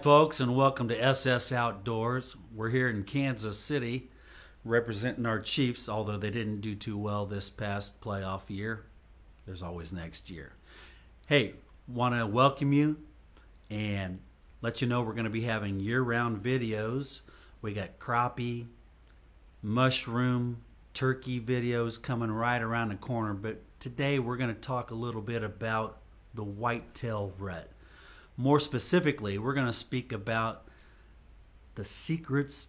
folks, and welcome to SS Outdoors. We're here in Kansas City representing our Chiefs, although they didn't do too well this past playoff year. There's always next year. Hey, want to welcome you and let you know we're going to be having year-round videos. We got crappie, mushroom, turkey videos coming right around the corner, but today we're going to talk a little bit about the whitetail rut. More specifically, we're going to speak about the secrets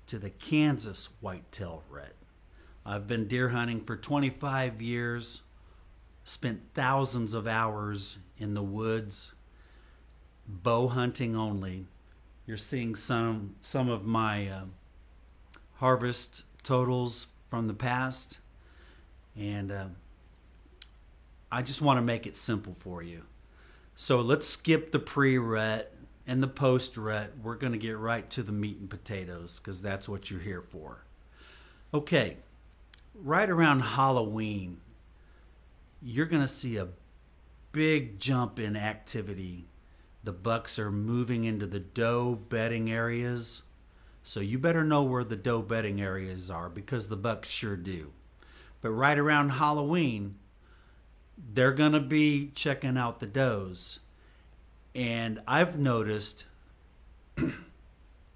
to the Kansas whitetail rut. I've been deer hunting for 25 years, spent thousands of hours in the woods, bow hunting only. You're seeing some of my harvest totals from the past, and I just want to make it simple for you. So let's skip the pre-rut and the post-rut. We're going to get right to the meat and potatoes because that's what you're here for. Okay, right around Halloween, you're going to see a big jump in activity. The bucks are moving into the doe bedding areas. So you better know where the doe bedding areas are because the bucks sure do. But right around Halloween, they're going to be checking out the does. And I've noticed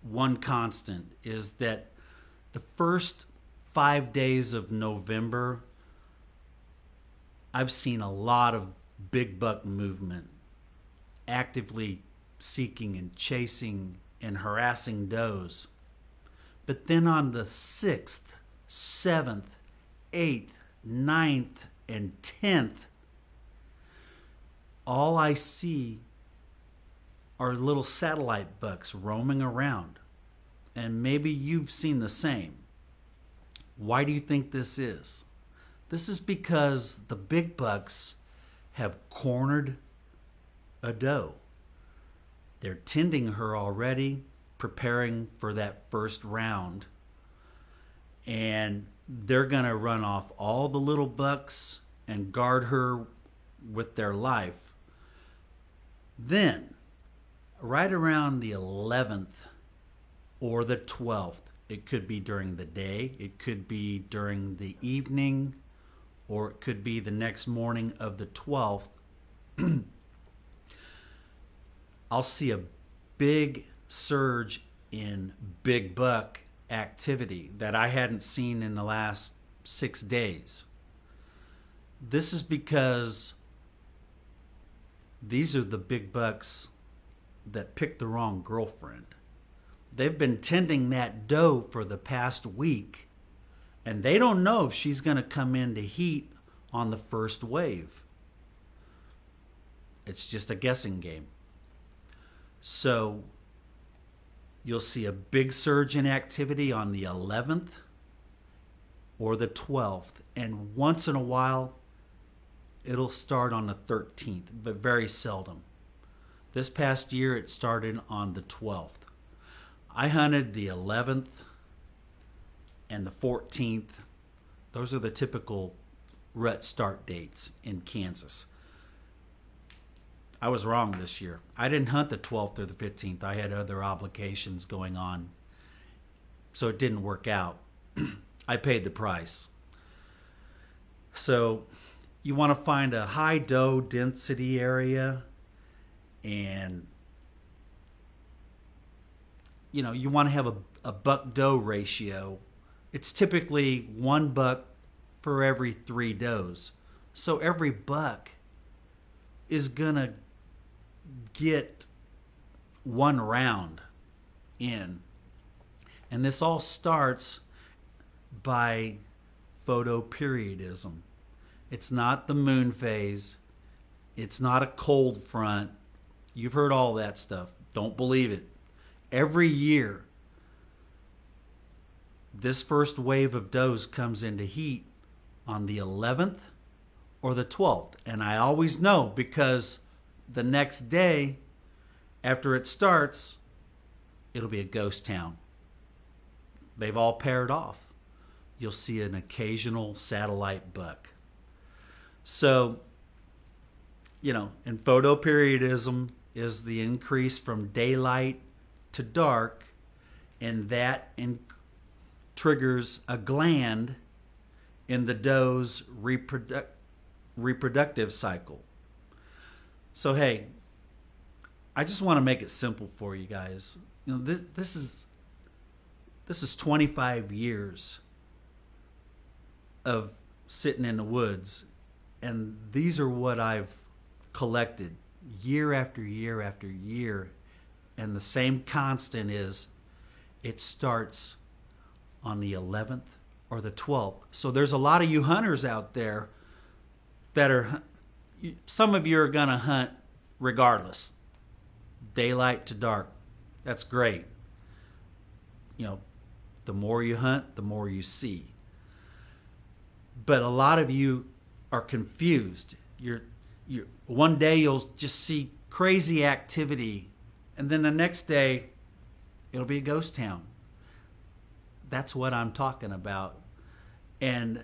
one constant is that the first 5 days of November, I've seen a lot of big buck movement, actively seeking and chasing and harassing does. But then on the 6th, 7th, 8th, 9th, and 10th, all I see are little satellite bucks roaming around. And maybe you've seen the same. Why do you think this is? This is because the big bucks have cornered a doe. They're tending her already, preparing for that first round. And they're going to run off all the little bucks and guard her with their life. Then, right around the 11th or the 12th, it could be during the day, it could be during the evening, or it could be the next morning of the 12th, I'll see a big surge in big buck activity that I hadn't seen in the last 6 days. This is because these are the big bucks that picked the wrong girlfriend. They've been tending that doe for the past week, and they don't know if she's going to come into heat on the first wave. It's just a guessing game. So you'll see a big surge in activity on the 11th or the 12th, and once in a while it'll start on the 13th, but very seldom. This past year it started on the 12th. I hunted the 11th and the 14th. Those are the typical rut start dates in Kansas. I was wrong this year. I didn't hunt the 12th or the 15th. I had other obligations going on, so it didn't work out. I paid the price. So you want to find a high doe density area, and you want to have a buck doe ratio. It's typically 1 buck for every 3 does. So every buck is gonna get 1 round in. And this all starts by photoperiodism. It's not the moon phase. It's not a cold front. You've heard all that stuff. Don't believe it. Every year, this first wave of does comes into heat on the 11th or the 12th. And I always know because the next day after it starts, it'll be a ghost town. They've all paired off. You'll see an occasional satellite buck. So, in photoperiodism, is the increase from daylight to dark, and that triggers a gland in the doe's reproductive cycle. So hey, I just want to make it simple for you guys. You know, this is 25 years of sitting in the woods, and these are what I've collected year after year after year, and the same constant is it starts on the 11th or the 12th. So there's a lot of you hunters out there that are, some of you are going to hunt regardless, daylight to dark. That's great. You know, the more you hunt, the more you see. But a lot of you are confused. You're one day you'll just see crazy activity, and then the next day it'll be a ghost town. That's what I'm talking about. And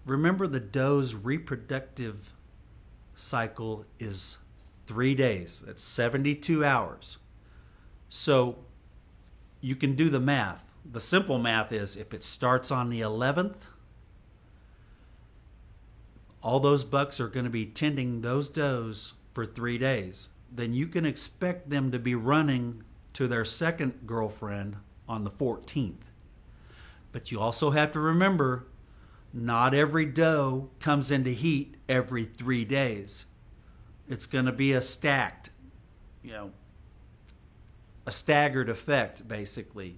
remember, the doe's reproductive cycle is 3 days. That's 72 hours. So you can do the math. The simple math is if it starts on the 11th, all those bucks are going to be tending those does for 3 days. Then you can expect them to be running to their second girlfriend on the 14th. But you also have to remember, not every doe comes into heat every 3 days. It's going to be a stacked, a staggered effect, basically.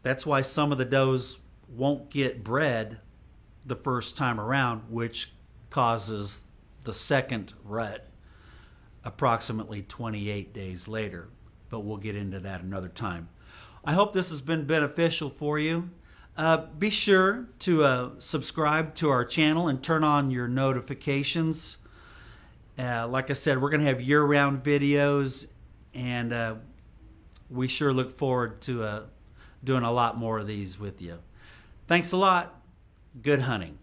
That's why some of the does won't get bred the first time around, which causes the second rut approximately 28 days later. But we'll get into that another time. I hope this has been beneficial for you. Be sure to subscribe to our channel and turn on your notifications. Like I said, we're going to have year-round videos, and we sure look forward to doing a lot more of these with you. Thanks a lot. Good hunting.